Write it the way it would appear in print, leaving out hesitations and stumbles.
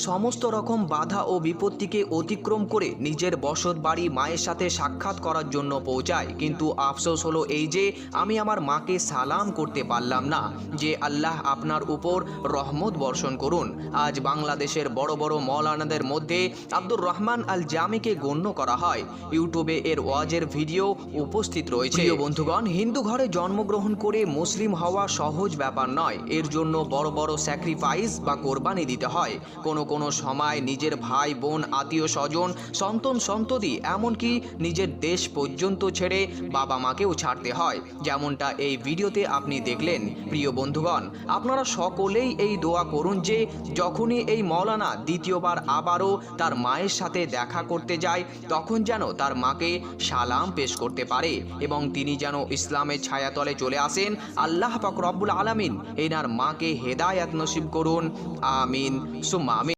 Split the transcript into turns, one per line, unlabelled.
সমস্ত রকম বাধা ও বিপত্তিকে অতিক্রম করে নিজের বসত বাড়ি মায়ের সাথে সাক্ষাৎ করার জন্য পৌঁছায়, কিন্তু আফসোস হলো এই যে আমি আমার মাকে সালাম করতে পারলাম না। যে আল্লাহ আপনার উপর রহমত বর্ষণ করুন। আজ বাংলাদেশের বড় বড় মৌলানাদের মধ্যে আব্দুর রহমান আল জামিকে গণ্য করা হয়। ইউটিউবে এর ওয়াজের ভিডিও উপস্থিত রয়েছে। প্রিয় বন্ধুগণ, হিন্দু ঘরে জন্মগ্রহণ করে মুসলিম হওয়া সহজ ব্যাপার নয়। এর জন্য বড় বড় স্যাক্রিফাইস বা কোরবানি দিতে হয়। কোনো সময় নিজের ভাই বোন, আত্মীয় স্বজন, সন্তান সন্ততি, এমনকি নিজের দেশ পর্যন্ত ছেড়ে বাবা মাকেও ছাড়তে হয়, যেমনটা এই ভিডিওতে আপনি দেখলেন। প্রিয় বন্ধুগণ, আপনারা সকলেই এই দোয়া করুন যে যখনই এই মৌলানা দ্বিতীয়বার আবারও তার মায়ের সাথে দেখা করতে যায়, তখন যেন তার মাকে সালাম পেশ করতে পারে এবং তিনি যেন ইসলামের ছায়াতলে চলে আসেন। আল্লাহ পাক রব্বুল আলামিন এনার মাকে হেদায়াত নসিব করুন। আমিন সুম্মা আমিন।